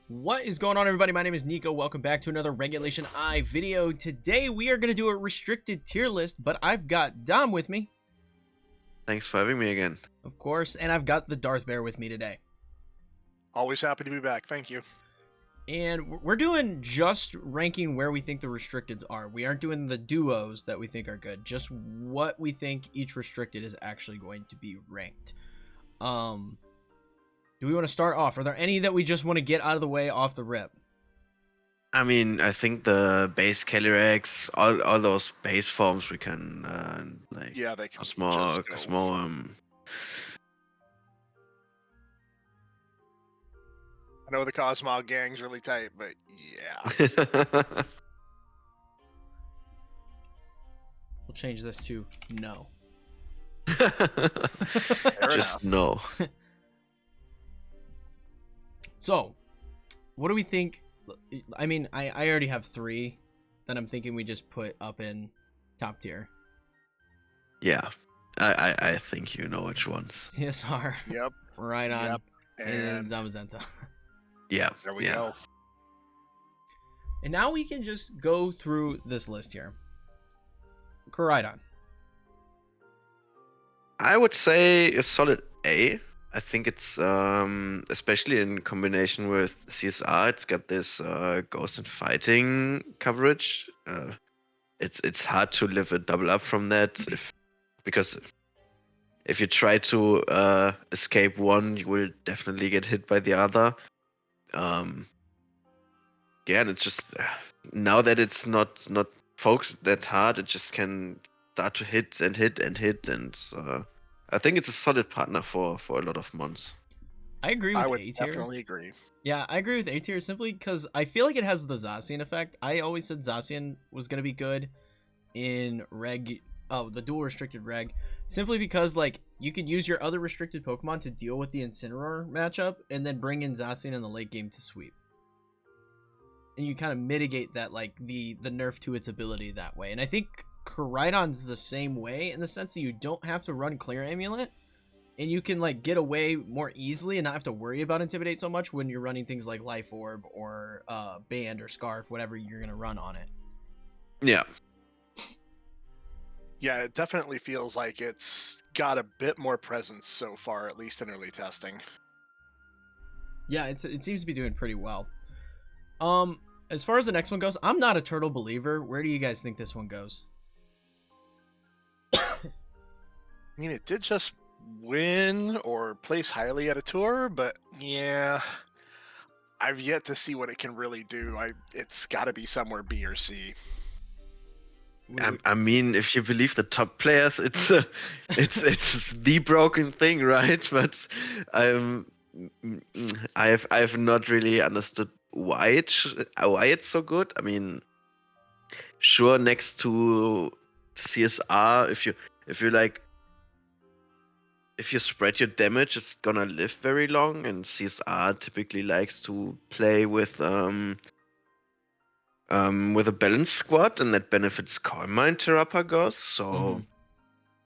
What is going on, everybody? My name is Kneeckoh. Welcome back to another Regulation I video. Today we are going to do a restricted tier list, but I've got Dom with me, Thanks for having me again. of course, and I've got the Darth Bear with me today. Always happy to be back. Thank you. And we're doing just ranking where we think the restricteds are. We aren't doing the duos that we think are good, just what we think each restricted is actually going to be ranked. Do we want to start off? Are there any that we just want to get out of the way off the rip? I mean, I think the base Calyrex, all those base forms we can like Yeah, they can Cosmo, just go. I know the Cosmo gang's really tight, but yeah. We'll change this to no. Just no. So, what do we think? I mean, I already have 3 that I'm thinking we just put up in top tier. Yeah, I think you know which ones. CSR. Yep. Right on. Yep. And And Zamazenta. Yeah. there we yeah. go. And now we can just go through this list here. Koraidon. I would say a solid A. I think it's especially in combination with CSR, it's got this ghost and fighting coverage. It's hard to live a double up from that because if you try to escape one, you will definitely get hit by the other. Yeah, and it's just now that it's not focused that hard, it just can start to hit and hit and hit, and I think it's a solid partner for a lot of mons. I agree with I would A tier. definitely agree. Yeah, I agree with A tier simply because I feel like it has the Zacian effect. I always said Zacian was going to be good in Reg. Oh, the dual restricted Reg. Simply because, like, you can use your other restricted Pokemon to deal with the Incineroar matchup and then bring in Zacian in the late game to sweep. And you kind of mitigate that, like, the nerf to its ability that way. And I think Koraidon's the same way in the sense that you don't have to run Clear Amulet. And you can, like, get away more easily and not have to worry about Intimidate so much when you're running things like Life Orb or Band or Scarf, whatever you're going to run on it. Yeah. Yeah, it definitely feels like it's got a bit more presence so far, at least in early testing. Yeah, it seems to be doing pretty well. As far as the next one goes, I'm not a turtle believer. Where do you guys think this one goes? I mean, it did just win or place highly at a tour, but yeah, I've yet to see what it can really do. It's got to be somewhere B or C. I mean, if you believe the top players, it's the broken thing, right? But I've not really understood why it's so good. I mean, sure, next to CSR, if you spread your damage, it's gonna live very long, and CSR typically likes to play with a balanced squad, and that benefits Calm Mind Terrapagos.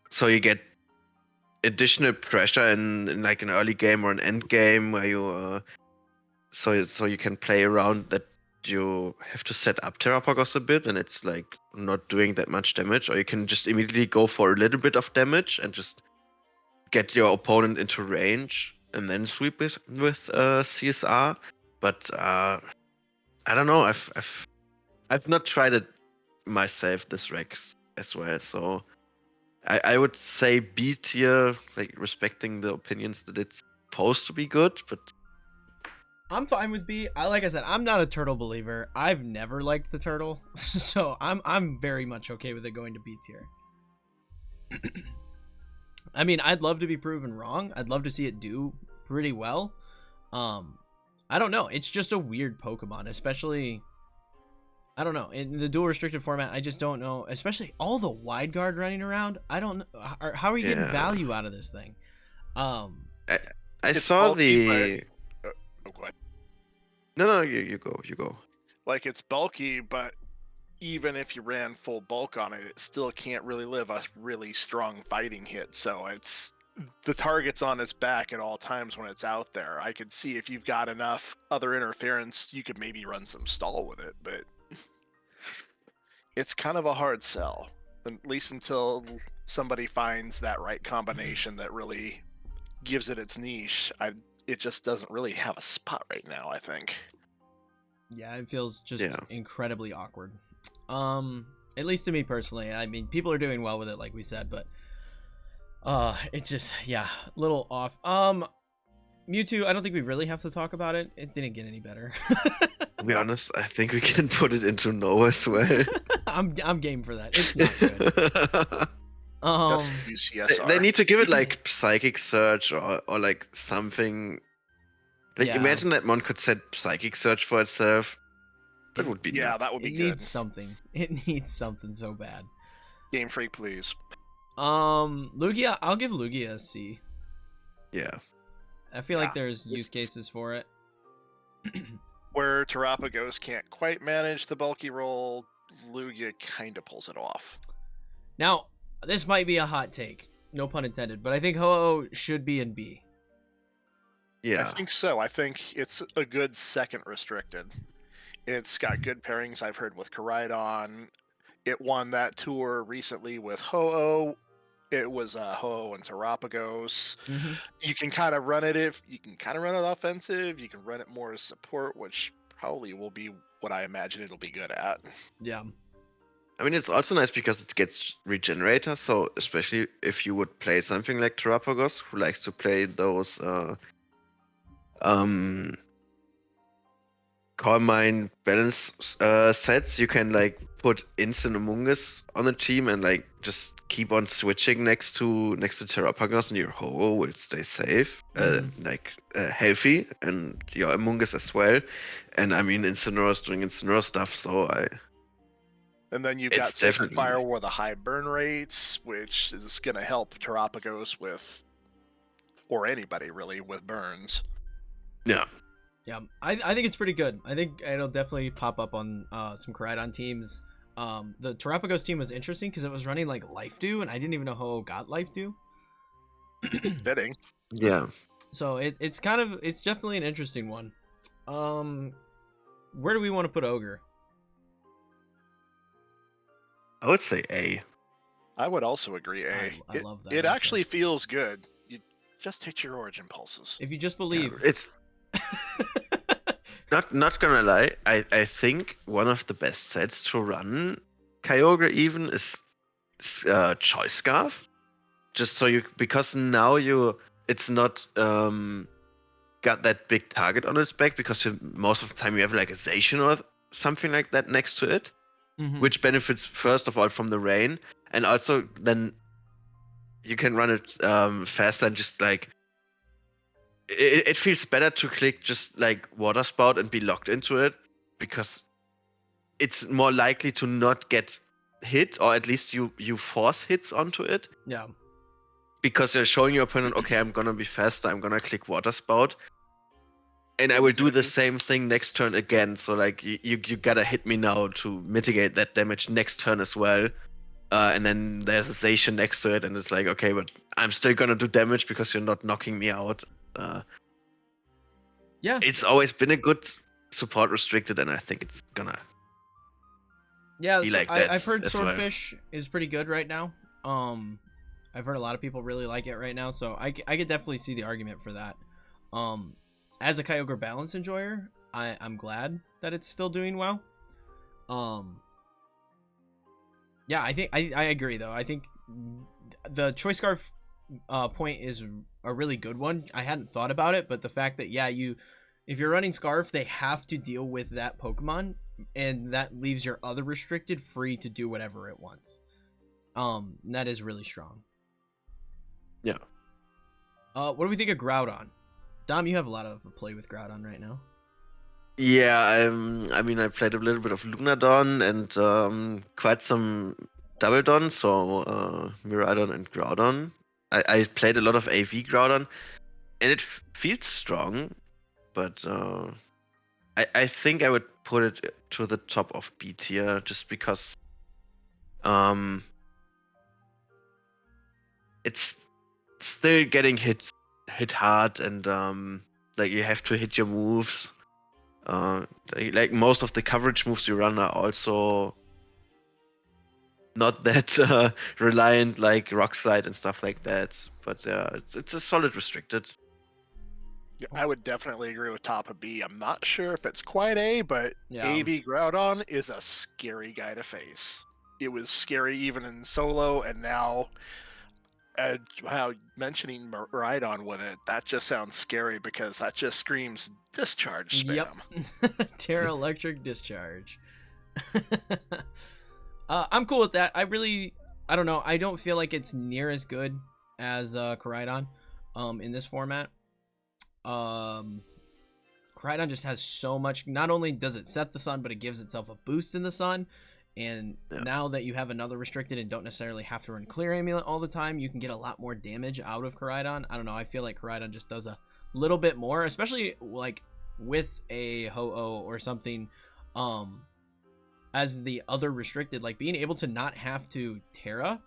So you get additional pressure in like an early game or an end game where you so you can play around that you have to set up Terrapagos a bit, and it's like not doing that much damage, or you can just immediately go for a little bit of damage and just get your opponent into range and then sweep it with CSR. But I don't know. I've not tried it myself, this Rex as well, so I would say B tier, like respecting the opinions that it's supposed to be good, but I'm fine with B. Like I said, I'm not a turtle believer. I've never liked the turtle, so I'm very much okay with it going to B tier. I mean, I'd love to be proven wrong. I'd love to see it do pretty well. I don't know. It's just a weird Pokemon, especially, I don't know, in the dual restricted format. I just don't know, especially all the wide guard running around. I don't know. How are you getting value out of this thing? I saw the. Go ahead. No, you go. Like, it's bulky, but even if you ran full bulk on it, it still can't really live a really strong fighting hit. So it's the target's on its back at all times when it's out there. I could see if you've got enough other interference, you could maybe run some stall with it, but it's kind of a hard sell, at least until somebody finds that right combination that really gives it its niche. It just doesn't really have a spot right now, I think. Yeah, it feels just Yeah. incredibly awkward. At least to me personally. I mean, people are doing well with it, like we said, but it's just, yeah, a little off. Mewtwo, I don't think we really have to talk about it. It didn't get any better. To be honest, I think we can put it into no as well. I'm game for that. It's not good. Just UCSR. They need to give it like Psychic Surge or like something. Like Yeah. imagine that one could set Psychic Surge for itself. That would be Yeah, that would be It good. needs something. It needs something so bad. Game Freak, please. Lugia, I'll give Lugia a C. Yeah. I feel like Yeah, there's use it's- cases for it. Where Terapagos can't quite manage the bulky role, Lugia kind of pulls it off. Now, this might be a hot take, no pun intended, but I think Ho-Oh should be in B. Yeah. I think so. I think it's a good second restricted. It's got good pairings I've heard with Koraidon. It won that tour recently with Ho-Oh. It was Ho-Oh and Terapagos. Mm-hmm. You can kind of run it offensive. You can run it more as support, which probably will be what I imagine it'll be good at. Yeah. I mean, it's also nice because it gets Regenerator, so especially if you would play something like Terapagos, who likes to play those Carmine balance sets, you can like put instant Amoonguss on the team and like just keep on switching next to Terapagos, and your Ho-Oh will stay safe, healthy, and your Amoonguss as well. And I mean, Incineroar's doing Incineroar stuff, so And then you've It's got Sacred definitely- Fire with the high burn rates, which is going to help Terapagos with, or anybody really, with burns. yeah. Yeah, I think it's pretty good. I think it'll definitely pop up on some Koraidon teams. The Terapagos team was interesting because it was running like Life Dew, and I didn't even know Ho got Life Dew. Fitting. Yeah. So it's definitely an interesting one. Where do we want to put Ogre? I would say A. I would also agree, A. I love that It answer. actually feels good. You just hit your origin pulses. If you just Yeah, believe. it's not gonna lie. I think one of the best sets to run Kyogre even is Choice Scarf. Just so because now it's not got that big target on its back, because most of the time you have like a Zacian or something like that next to it, Mhm. which benefits first of all from the rain, and also then you can run it faster and just like it feels better to click just like Water Spout and be locked into it, because it's more likely to not get hit, or at least you force hits onto it, Yeah. because you're showing your opponent, okay, I'm gonna be faster, I'm gonna click Water Spout, and I will do the same thing next turn again. So like you gotta hit me now to mitigate that damage next turn as well. And then there's a Zacian next to it, and it's like, okay, but I'm still gonna do damage because you're not knocking me out. Yeah. It's always been a good support restricted, and I think it's gonna. Yeah, be so like that I've heard as well. Swordfish is pretty good right now. I've heard a lot of people really like it right now, so I could definitely see the argument for that. As a Kyogre balance enjoyer, I'm glad that it's still doing well. Yeah, I think I agree though. I think the Choice Scarf point is a really good one. I hadn't thought about it, but the fact that if you're running Scarf, they have to deal with that Pokemon, and that leaves your other restricted free to do whatever it wants. That is really strong. Yeah. What do we think of Groudon? Dom, you have a lot of play with Groudon right now. Yeah, I mean, I played a little bit of Lunadon and quite some Doubledon, so Miraidon and Groudon. I played a lot of AV Groudon, and it feels strong, but I think I would put it to the top of B tier, just because it's still getting hit hard, and like you have to hit your moves. Like most of the coverage moves you run are also not that reliant, like rock slide and stuff like that. But it's a solid restricted. Yeah, I would definitely agree with top of B. I'm not sure if it's quite A, but Yeah. AV Groudon is a scary guy to face. It was scary even in solo, and now how mentioning Rhydon with it, that just sounds scary because that just screams discharge spam. Yep. Terra Electric Discharge. I'm cool with that. I don't know. I don't feel like it's near as good as Koraidon in this format. Koraidon just has so much. Not only does it set the sun, but it gives itself a boost in the sun. And now that you have another restricted and don't necessarily have to run Clear Amulet all the time, you can get a lot more damage out of Koraidon. I don't know. I feel like Koraidon just does a little bit more, especially like with a Ho-Oh or something as the other restricted. Like being able to not have to Terra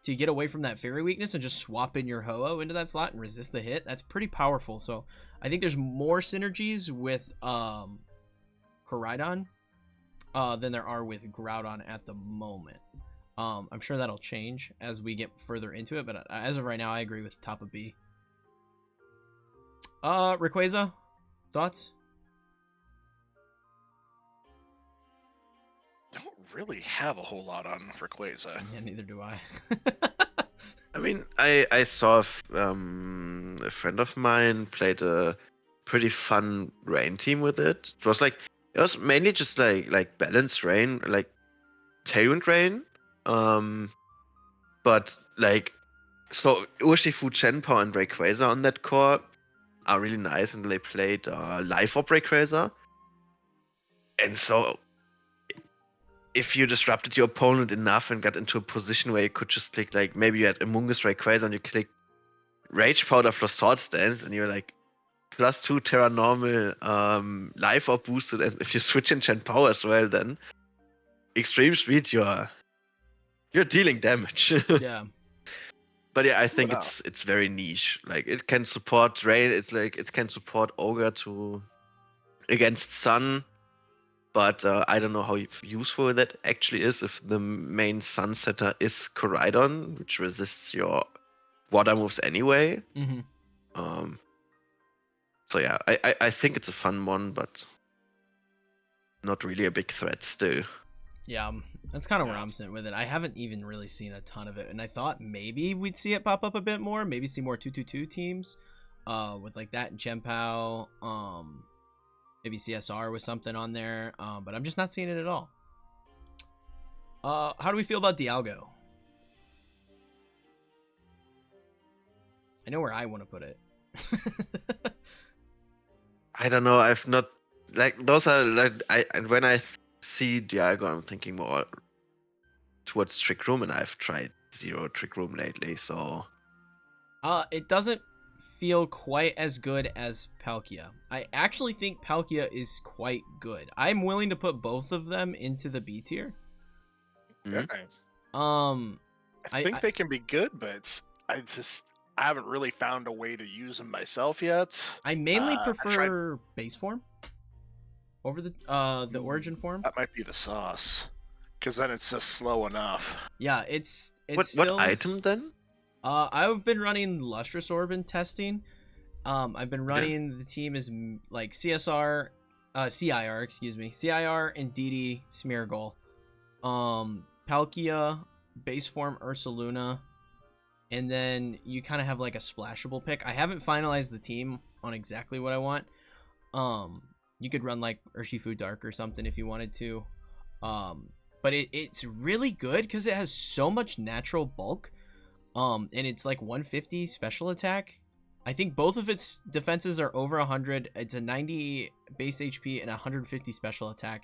to get away from that fairy weakness and just swap in your Ho-Oh into that slot and resist the hit. That's pretty powerful. So I think there's more synergies with Koraidon than there are with Groudon at the moment. I'm sure that'll change as we get further into it, but as of right now, I agree with top of B. Rayquaza, thoughts? Don't really have a whole lot on Rayquaza. Yeah, neither do I. I mean, I saw a friend of mine played a pretty fun rain team with it. It was mainly just like balanced rain, like tailwind rain. But like, so Urshifu, Chenpao, and Rayquaza on that core are really nice, and they played Life Orb Rayquaza. And so if you disrupted your opponent enough and got into a position where you could just click, like maybe you had Amoonguss Rayquaza and you click Rage Powder plus Sword Stance, and you're like +2 Terra Normal Life Orb boosted, and if you switch in Chenpao as well, then Extreme Speed, you're dealing damage. Yeah. But yeah, I think it's very niche. Like it can support rain. It's like it can support Ogre against Sun, but I don't know how useful that actually is if the main Sun setter is Koraidon, which resists your water moves anyway. Mm-hmm. So yeah, I think it's a fun one, but not really a big threat still. Yeah, that's kind of where I'm sitting with it. I haven't even really seen a ton of it, and I thought maybe we'd see it pop up a bit more. Maybe see more 2-2-2 teams, with like that and Chenpao. Maybe CSR with something on there. But I'm just not seeing it at all. How do we feel about Dialga? I know where I want to put it. I don't know. I've not like those are like when I see Dialga, I'm thinking more towards Trick Room, and I've tried Zero Trick Room lately, so it doesn't feel quite as good as Palkia. I actually think Palkia is quite good. I'm willing to put both of them into the B tier. Mm-hmm. I think they can be good, but I haven't really found a way to use them myself yet. I mainly prefer base form over the origin form. That might be the sauce, because then it's just slow enough. Yeah, it's what item then? I've been running Lustrous Orb in testing. I've been running the team as like CIR, CIR, and DD Smeargle, Palkia, base form Ursaluna, and then you kind of have like a splashable pick. I haven't finalized the team on exactly what I want. You could run like Urshifu Dark or something if you wanted to. But it's really good because it has so much natural bulk. And it's like 150 special attack. I think both of its defenses are over 100. It's a 90 base HP and 150 special attack.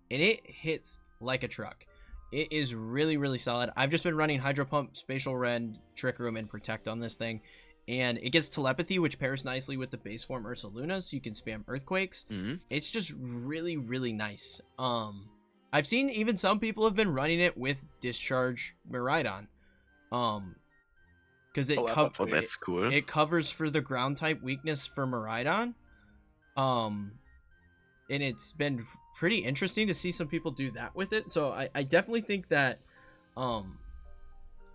And it hits like a truck. It is really, really solid. I've just been running Hydro Pump, Spatial Rend, Trick Room, and Protect on this thing. And it gets Telepathy, which pairs nicely with the base form Ursaluna, so you can spam Earthquakes. Mm-hmm. It's just really, really nice. I've seen even some people have been running it with Discharge Miraidon. Because because it Telepathy. Oh, that's cool. it covers for the ground type weakness for Miraidon. And it's been pretty interesting to see some people do that with it. So I definitely think that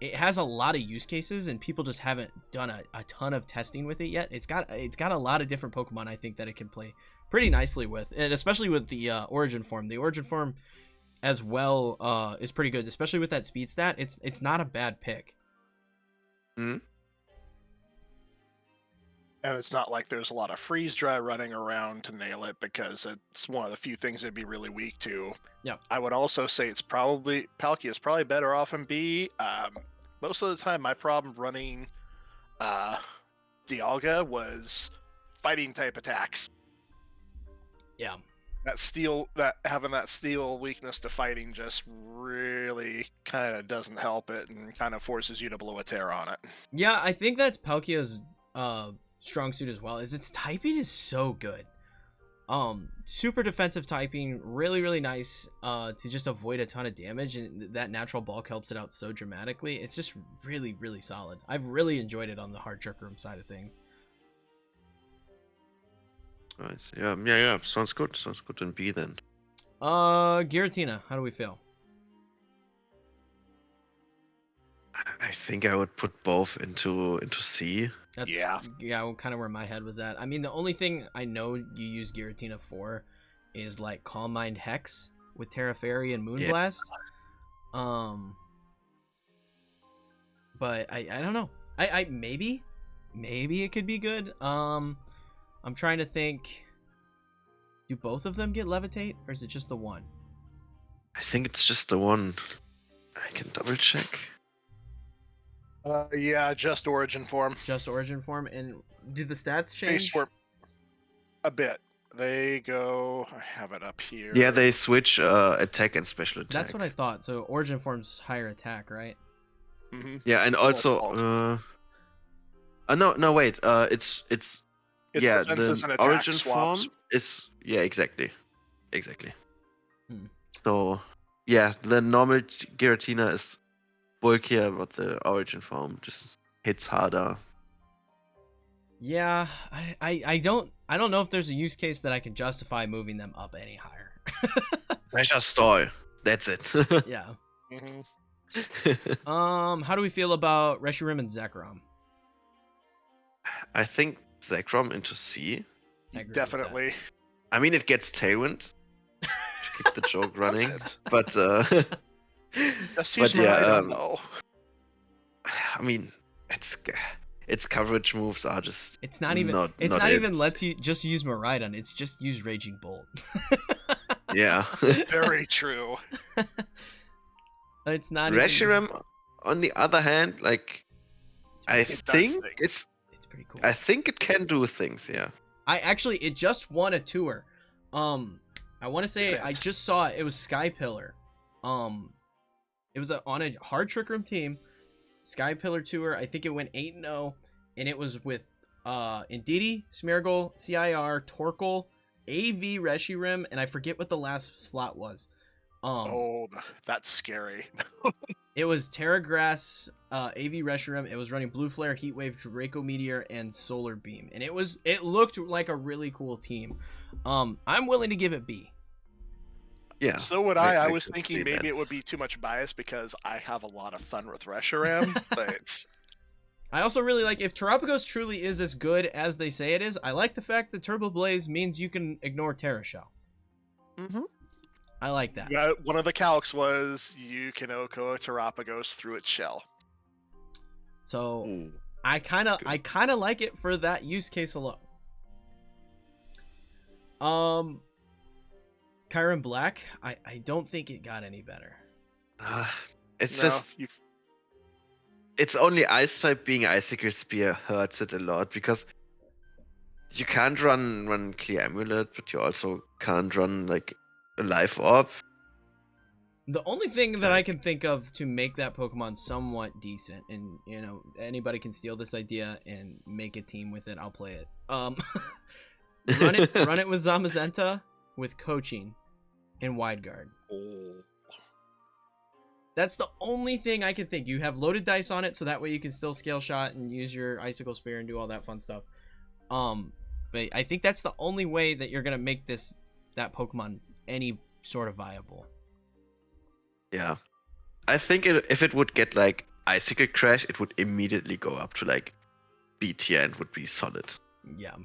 it has a lot of use cases, and people just haven't done a ton of testing with it yet. It's got a lot of different Pokemon I think that it can play pretty nicely with, and especially with the origin form. The origin form as well is pretty good, especially with that speed stat. It's not a bad pick. Hmm? And it's not like there's a lot of freeze dry running around to nail it, because it's one of the few things it'd be really weak to. Yeah. I would also say Palkia is probably better off in B. Most of the time, my problem running Dialga was fighting type attacks. Yeah. Having that steel weakness to fighting just really kind of doesn't help it, and kind of forces you to blow a tear on it. Yeah, I think that's Palkia's strong suit as well, is its typing is so good. Super defensive typing, really nice to just avoid a ton of damage, and that natural bulk helps it out so dramatically. It's just really solid. I've really enjoyed it on the hard trick room side of things. Nice. Yeah. Sounds good. Sounds good in B then. Giratina, how do we feel? I think I would put both into C. That's Yeah. kind of where my head was at. I mean, the only thing I know you use Giratina for is like Calm Mind Hex with Terra Fairy and Moonblast. But I don't know. I maybe it could be good. I'm trying to think. Do both of them get Levitate, or is it just the one? I think it's just the one. I can double check. Yeah, just origin form. Just origin form. And do the stats They change? swap a bit. They go. I have it up here. Yeah, they switch attack and special attack. That's what I thought. So origin form's higher attack, right? Mm-hmm. Yeah, and also no wait, it's It's yeah, defenses the and attack origin swaps. form is exactly. Hmm. So yeah, the normal Giratina is bulkier, but the origin form just hits harder. Yeah, I don't know if there's a use case that I can justify moving them up any higher. Pressure stall. That's it. Yeah. Mm-hmm. How do we feel about Reshiram and Zekrom? I think Zekrom into C. I agree with Definitely. I mean, it gets Tailwind to keep the joke running, That's it. but Just but use yeah, Miraidon, though. I mean, its coverage moves are just It's not even. It's not even lets you just use Miraidon. It's just use Raging Bolt. yeah. Very true. It's not. Reshiram, on the other hand, like I It does think things. it's It's pretty cool. I think it can do things. Yeah. It just won a tour. I want to say I just saw it. It was Sky Pillar. It was on a hard trick room team. Sky Pillar tour. I think it went 8-0, and it was with Indeedee, Smeargle, CIR, Torkoal, AV Reshiram, and I forget what the last slot was. That's scary. It was Terragrass, AV Reshiram. It was running Blue Flare, Heat Wave, Draco Meteor, and Solar Beam, and it looked like a really cool team. I'm willing to give it B. Yeah. So would I. I was could thinking see maybe it that. would be too much bias because I have a lot of fun with Reshiram, but it's I also really like, if Terrapagos truly is as good as they say it is, I like the fact that Turbo Blaze means you can ignore Terra Shell. Mhm. I like that. Yeah, one of the calcs was you can Oko Terrapagos through its shell. So Ooh. I kind That's of like it for that use case alone. Kyron Black, I don't think it got any better. It's No, just it's only Ice type being Icicle Spear hurts it a lot because you can't run Clear Amulet, but you also can't run like a Life Orb. The only thing that I can think of to make that Pokemon somewhat decent, and anybody can steal this idea and make a team with it, I'll play it. Run it with Zamazenta with coaching and wide guard. That's the only thing I can think. You have loaded dice on it, so that way you can still scale shot and use your icicle spear and do all that fun stuff. But I think that's the only way that you're gonna make that Pokemon any sort of viable. Yeah. I think if it would get like Icicle Crash, it would immediately go up to like B tier and would be solid. Yeah.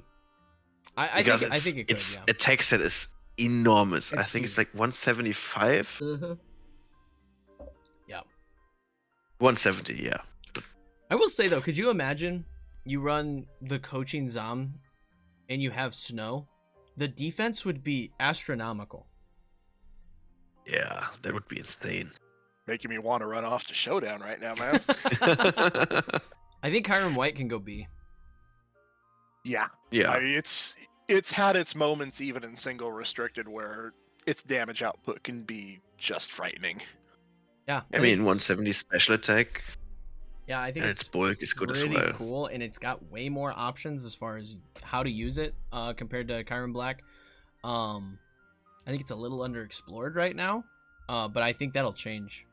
I think it could, its yeah. attack set is enormous. I It's think huge. it's like 175. Mm-hmm. Yeah. 170, yeah. I will say though, could you imagine you run the coaching Zom and you have Snow? The defense would be astronomical. Yeah, that would be insane. Making me want to run off to Showdown right now, man. I think Kyurem White can go B. Yeah. Yeah. I mean, it's had its moments even in single restricted where its damage output can be just frightening. Yeah. I mean, 170 special attack. Yeah, I think And its bulk is good as really well. cool, and it's got way more options as far as how to use it compared to Kyurem Black. I think it's a little underexplored right now, but I think that'll change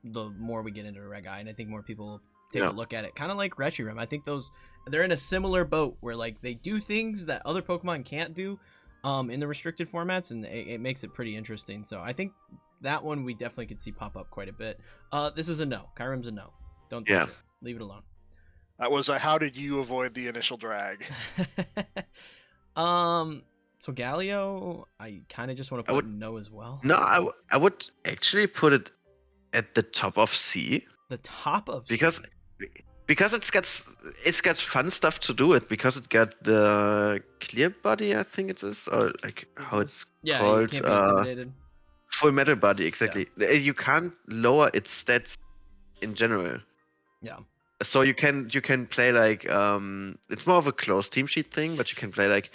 the more we get into Reg I, and I think more people take a look at it. Kind of like Reshiram. I think they're in a similar boat where like they do things that other Pokemon can't do in the restricted formats, and it makes it pretty interesting. So I think that one we definitely could see pop up quite a bit. This is a no. Kyrem's a no. Don't touch it. Leave it alone. That was a how did you avoid the initial drag? So Galio, I kind of just want to put no as well. No, I would actually put it at the top of C. The top of because C. Because it's got fun stuff to do with, because it got the clear body, I think it is, or like how it's called. You can't be intimidated. Full metal body, exactly. Yeah. You can't lower its stats in general. Yeah. So you can play like it's more of a closed team sheet thing, but you can play like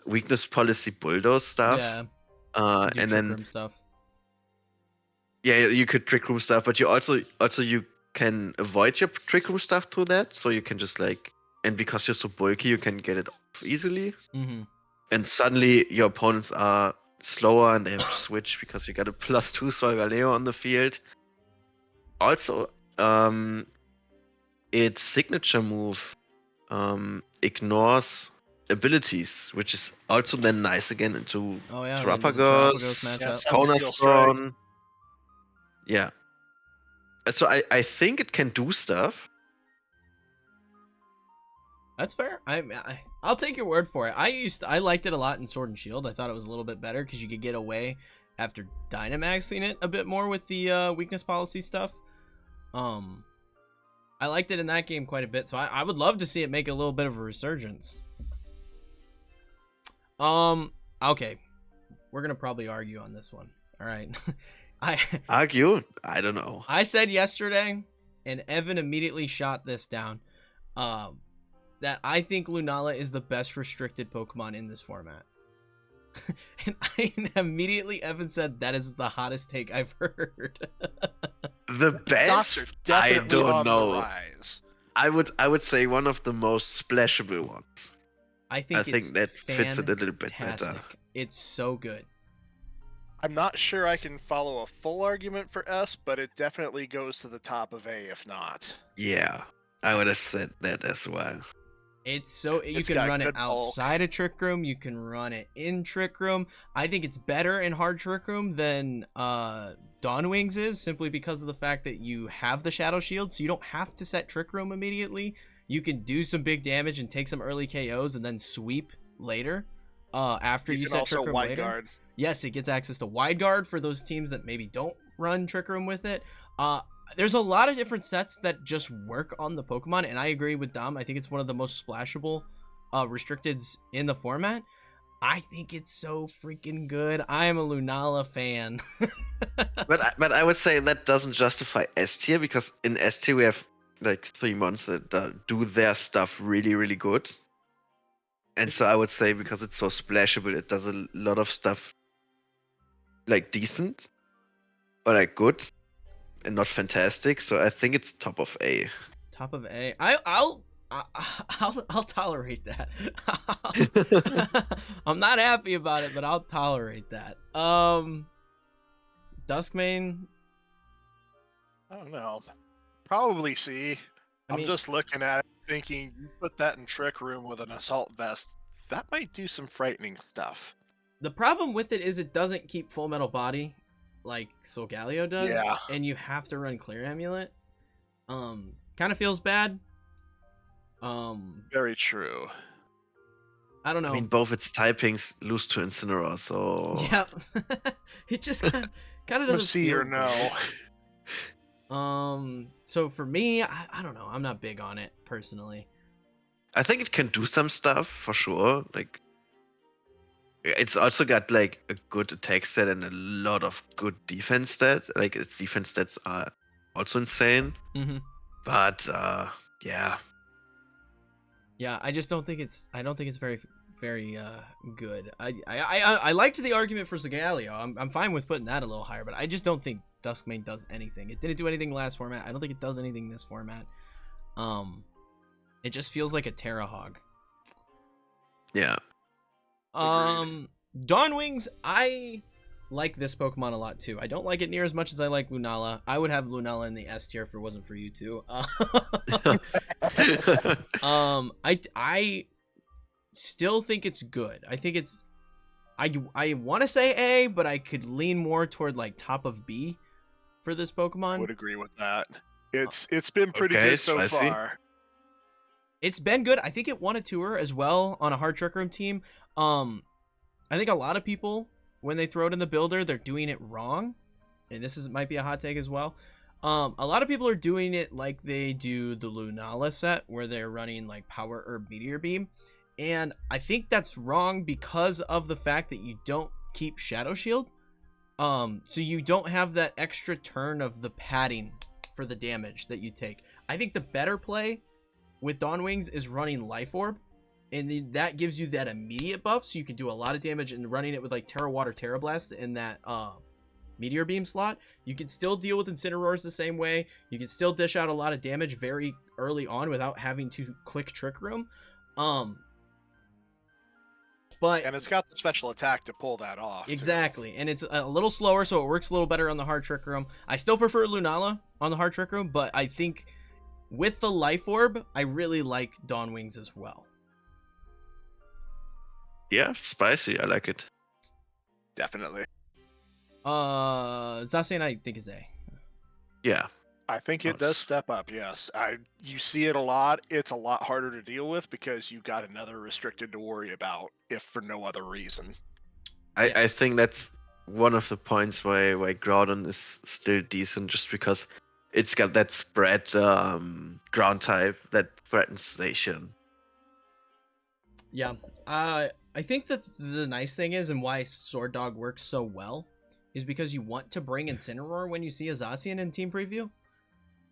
weakness policy bulldoze stuff. Yeah. And then room stuff. Yeah, you could trick room stuff, but you also you can avoid your trick room stuff through that. So you can just like, and because you're so bulky, you can get it off easily. Mm-hmm. And suddenly your opponents are slower and they have to switch because you got a +2 Solgaleo on the field. Also, its signature move ignores abilities, which is also then nice again into Terapagos, Cornerstone. Yeah. So I think it can do stuff. That's fair. I'll take your word for it. I liked it a lot in Sword and Shield. I thought it was a little bit better because you could get away after Dynamaxing it a bit more with the weakness policy stuff. I liked it in that game quite a bit, so I would love to see it make a little bit of a resurgence. Okay. We're gonna probably argue on this one. Alright. Argue? I don't know. I said yesterday, and Evan immediately shot this down, that I think Lunala is the best restricted Pokemon in this format. And immediately Evan said that is the hottest take I've heard. The best? I don't know. I would say one of the most splashable ones. I think that fits it a little bit better. It's so good. I'm not sure I can follow a full argument for S, but it definitely goes to the top of A if not. Yeah, I would have said that as well. It's so you can run it outside of Trick Room, you can run it in Trick Room. I think it's better in hard Trick Room than Dawn Wings is, simply because of the fact that you have the Shadow Shield, so you don't have to set Trick Room immediately. You can do some big damage and take some early KOs and then sweep later after you set Trick Room later. Guard. Yes, it gets access to Wide Guard for those teams that maybe don't run Trick Room with it. There's a lot of different sets that just work on the Pokemon, and I agree with Dom. I think it's one of the most splashable restricteds in the format. I think it's so freaking good. I am a Lunala fan. but I would say that doesn't justify S tier, because in S tier we have like 3 months that do their stuff really, really good. And so I would say because it's so splashable, it does a lot of stuff like decent or like good and not fantastic. So I think it's top of A. Top of A. I'll tolerate that. I'm not happy about it, but I'll tolerate that. Duskmane. I don't know. Probably C. I I'm mean, just looking at it thinking, you put that in Trick Room with an assault vest, that might do some frightening stuff. the problem with it is it doesn't keep Full Metal Body like Solgaleo does, Yeah. and you have to run Clear Amulet. Kind of feels bad. Very true. I don't know. I mean, both its typings lose to Incineroar, so Yep. It just kind of doesn't C feel or no. good. So for me, I don't know. I'm not big on it personally. I think it can do some stuff for sure. Like, it's also got like a good attack stat and a lot of good defense stats. Like, its defense stats are also insane. Mm-hmm. But yeah, Yeah, I just don't think it's. I don't think it's very good. I liked the argument for Solgaleo. I'm fine with putting that a little higher, but I just don't think Duskmane does anything. It didn't do anything last format. I don't think it does anything this format. It just feels like a Terra Hog. yeah. Dawnwings, I like this Pokemon a lot too. I don't like it near as much as I like Lunala. I would have Lunala in the S tier if it wasn't for you two. I still think it's good. I think it's I want to say A, but I could lean more toward like top of B for this Pokemon. Would agree with that. It's been pretty Okay, good so spicy. far. It's been good. I think it won a tour as well on a Hard Trick Room team. I think a lot of people, when they throw it in the builder, they're doing it wrong. And this might be a hot take as well. A lot of people are doing it like they do the Lunala set, where they're running like Power Herb Meteor Beam. And I think that's wrong because of the fact that you don't keep Shadow Shield. So you don't have that extra turn of the padding for the damage that you take. I think the better play with Dawnwings is running Life Orb, and that gives you that immediate buff, so you can do a lot of damage. And running it with like Terra Water, Terra Blast in that Meteor Beam slot, you can still deal with Incineroars the same way. You can still dish out a lot of damage very early on without having to click Trick Room. But And it's got the special attack to pull that off. too. exactly, and it's a little slower, so it works a little better on the Hard Trick Room. I still prefer Lunala on the Hard Trick Room, but I think with the Life Orb, I really like Dawnwings as well. Yeah, spicy. I like it. Definitely. Zacian I think is A. Yeah. I think it does step up, yes. You see it a lot. It's a lot harder to deal with because you've got another restricted to worry about, if for no other reason. I think that's one of the points why Groudon is still decent, just because it's got that spread ground type that threatens Station. Yeah. I think that the nice thing is, and why Sword Dog works so well, is because you want to bring Incineroar when you see a Zacian in team preview.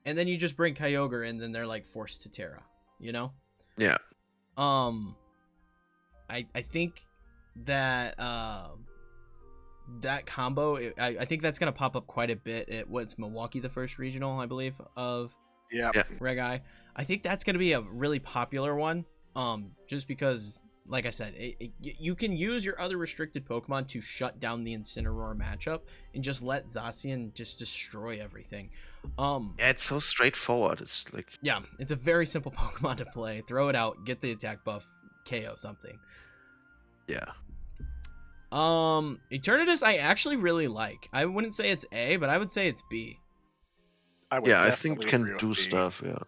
And then you just bring Kyogre, and then they're like forced to Terra, you know? Yeah. I think that that combo, I think that's gonna pop up quite a bit at what's Milwaukee, the first regional, I believe, of Yeah. Reg I. I think that's gonna be a really popular one. Just because, like I said, you can use your other restricted Pokemon to shut down the Incineroar matchup and just let Zacian just destroy everything. Yeah, it's so straightforward. It's like, Yeah, it's a very simple Pokemon to play. Throw it out, get the attack buff, KO something. yeah. Eternatus I actually really like. I wouldn't say it's A, but I would say it's B. I would Yeah, I think definitely it can agree with do B. stuff, yeah.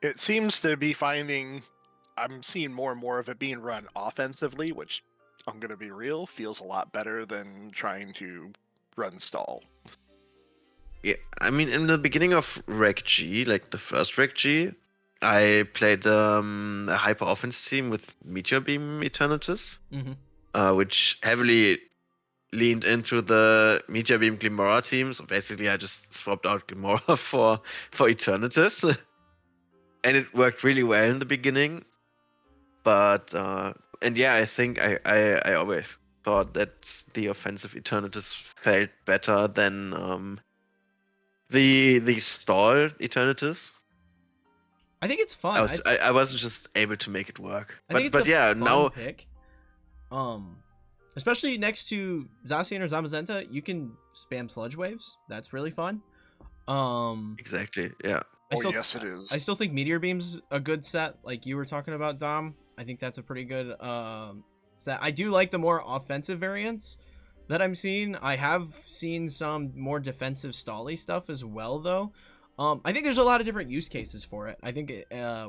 It seems to be I'm seeing more and more of it being run offensively, which, I'm going to be real, feels a lot better than trying to run stall. Yeah, I mean, in the beginning of Reg G, like the first Reg G, I played a hyper offense team with Meteor Beam Eternatus, which heavily leaned into the Meteor Beam Glimora team. So basically, I just swapped out Glimora for Eternatus, and it worked really well in the beginning. But and yeah, I think I always thought that the offensive Eternatus felt better than the stall Eternatus. I think it's fun. I wasn't just able to make it work. I think it's a fun pick. Especially next to Zacian or Zamazenta, you can spam Sludge Waves. That's really fun. Exactly. Yeah. Yes, it is. I still think Meteor Beam's a good set, like you were talking about, Dom. I think that's a pretty good set. I do like the more offensive variants that I'm seeing. I have seen some more defensive stally stuff as well, though. I think there's a lot of different use cases for it. I think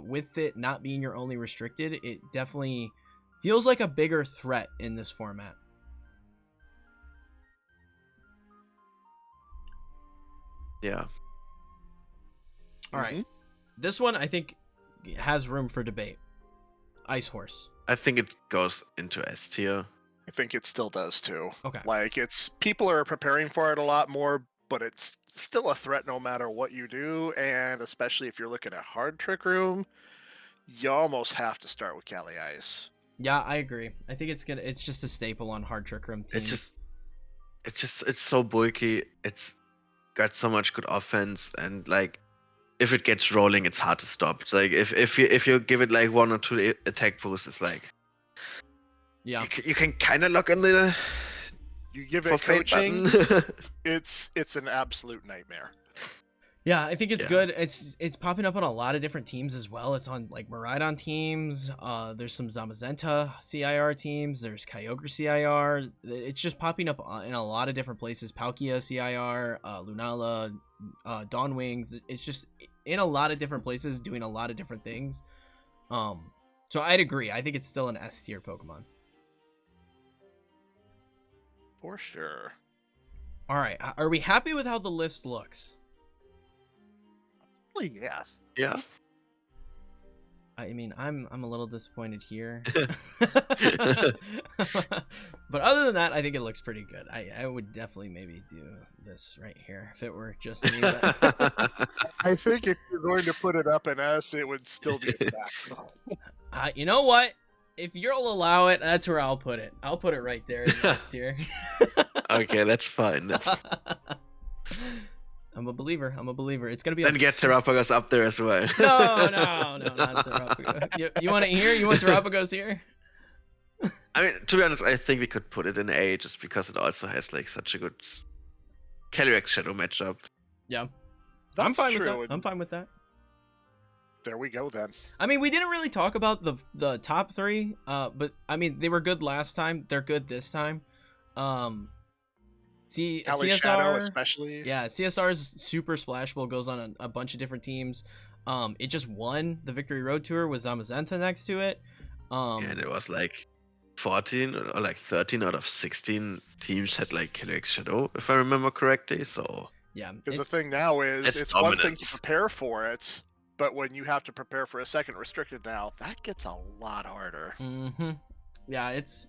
with it not being your only restricted, it definitely feels like a bigger threat in this format. Yeah. All right. This one I think has room for debate. Ice Horse. I think it goes into S tier. I think it still does too. Okay. Like people are preparing for it a lot more, but it's still a threat no matter what you do, and especially if you're looking at hard trick room, you almost have to start with Cali Ice. Yeah, I agree. I think it's just a staple on hard trick room teams. It's so bulky. It's got so much good offense, and like if it gets rolling, it's hard to stop. It's like if you give it like 1 or 2 attack boosts, it's like yeah, you can kind of lock in the. You give it coaching, it's an absolute nightmare. Yeah, I think it's good. It's popping up on a lot of different teams as well. It's on like Miraidon teams. There's some Zamazenta CIR teams. There's Kyogre CIR. It's just popping up in a lot of different places. Palkia CIR, Lunala, Dawnwings. It's just in a lot of different places doing a lot of different things. So I'd agree. I think it's still an S tier Pokemon. For sure. All right. Are we happy with how the list looks? Yes. Yeah. I mean, I'm a little disappointed here. But other than that, I think it looks pretty good. I would definitely maybe do this right here if it were just me. But... I think if you're going to put it up in S, it would still be in back. You know what? If you'll allow it, that's where I'll put it. I'll put it right there in the S tier. Okay, that's fine. I'm a believer. It's gonna be. Then get Terapagos up there as well. No, not Terapagos. You want it here? You want Terapagos here? I mean, to be honest, I think we could put it in A just because it also has like such a good Calyrex Shadow matchup. Yeah, That's I'm fine true. with that. I'm fine with that. There we go then. I mean, we didn't really talk about the top 3, but I mean they were good last time. They're good this time. CSR Shadow especially. Yeah, CSR's super splashable, goes on a bunch of different teams. It just won the Victory Road Tour with Zamazenta next to it. And it was like 14 or like 13 out of 16 teams had like Calyrex Shadow, if I remember correctly. So yeah, because the thing now is it's one thing to prepare for it, but when you have to prepare for a second restricted now, that gets a lot harder. Yeah, it's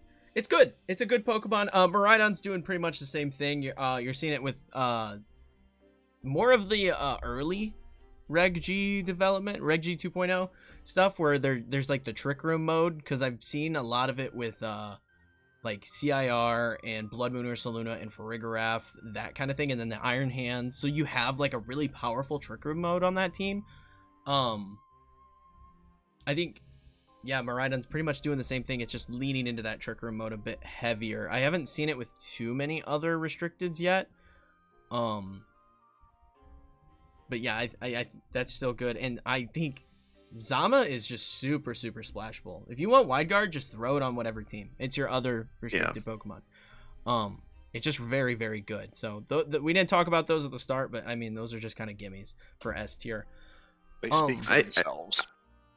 good. It's a good Pokemon. Miraidon's doing pretty much the same thing. You're seeing it with more of the early Reg G development, Reg G 2.0 stuff, where there's like the Trick Room mode, because I've seen a lot of it with like CIR and Blood Moon Ursaluna and Farigiraf, that kind of thing, and then the Iron Hands. So you have like a really powerful Trick Room mode on that team. I think, yeah, Miraidon's pretty much doing the same thing. It's just leaning into that Trick Room mode a bit heavier. I haven't seen it with too many other restricteds yet. But yeah, I that's still good. And I think Zama is just super, super splashable. If you want Wide Guard, just throw it on whatever team. It's your other restricted Pokemon. It's just very, very good. So we didn't talk about those at the start, but I mean, those are just kind of gimmies for S tier. They speak for themselves.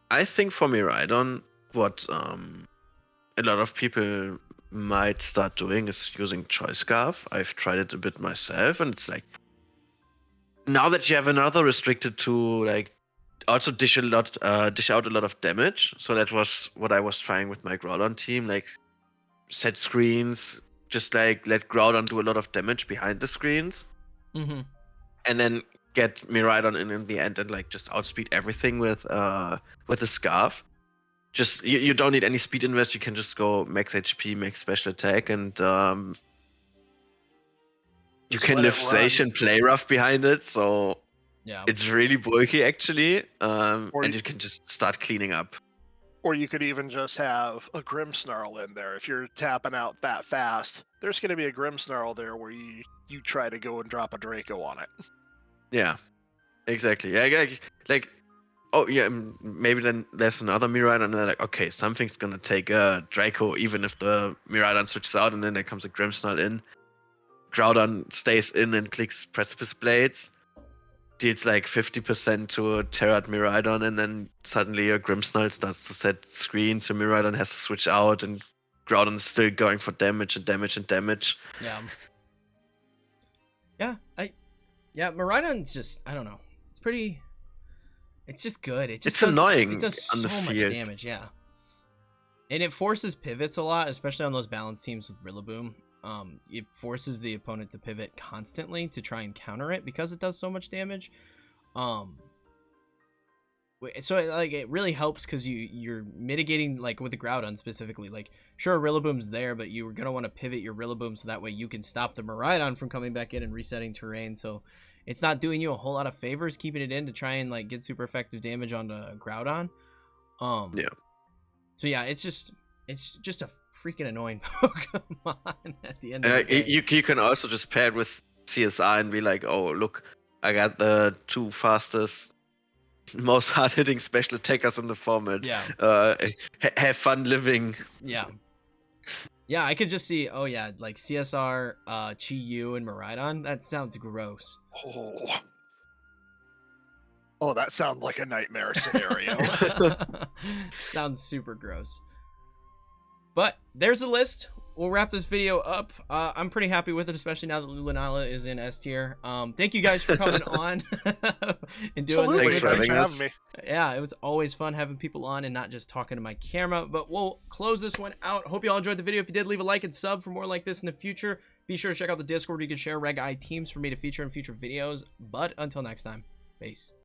I think for Miraidon, what a lot of people might start doing is using Choice Scarf. I've tried it a bit myself, and it's like, now that you have another restricted to like also dish out a lot of damage. So that was what I was trying with my Groudon team, like set screens, just like let Groudon do a lot of damage behind the screens, and then get Miraidon in the end and like just outspeed everything with a Scarf. Just you don't need any speed invest. You can just go max HP, max special attack, and you can lift Station play rough behind it. So yeah, it's really bulky actually, and you can just start cleaning up. Or you could even just have a Grimmsnarl in there. If you're tapping out that fast, there's going to be a Grimmsnarl there where you try to go and drop a Draco on it. Yeah, exactly. Yeah, like oh yeah, maybe then there's another Miraidon, and they're like, okay, something's gonna take Draco, even if the Miraidon switches out, and then there comes a Grimmsnarl in. Groudon stays in and clicks Precipice Blades, deals like 50% to a Terrat Miraidon, and then suddenly a Grimmsnarl starts to set screens, so Miraidon has to switch out, and Groudon is still going for damage and damage and damage. Yeah. Yeah, Miraidon's just, I don't know. It's just good. It's annoying It does on the so much field. damage, yeah. And it forces pivots a lot, especially on those balanced teams with Rillaboom. It forces the opponent to pivot constantly to try and counter it because it does so much damage. So it really helps because you're mitigating, like with the Groudon specifically. Like, sure, Rillaboom's there, but you're gonna want to pivot your Rillaboom so that way you can stop the Miraidon from coming back in and resetting terrain. So it's not doing you a whole lot of favors keeping it in to try and like get super effective damage onto Groudon. Yeah. So yeah, it's just a freaking annoying Pokemon at the end of the day. You can also just pair it with CSI and be like, oh look, I got the 2 fastest, most hard-hitting special attackers in the format. Yeah. Have fun living. Yeah. Yeah, I could just see, oh yeah, like CSR, Chi-Yu, and Miraidon. That sounds gross. Oh, that sounds like a nightmare scenario. Sounds super gross. But there's a list. We'll wrap this video up. I'm pretty happy with it, especially now that Lunala is in S tier. Thank you guys for coming on and doing this. Thanks for having me. Yeah, it was always fun having people on and not just talking to my camera. But we'll close this one out. Hope you all enjoyed the video. If you did, leave a like and sub for more like this in the future. Be sure to check out the Discord where you can share Reg I teams for me to feature in future videos. But until next time, peace.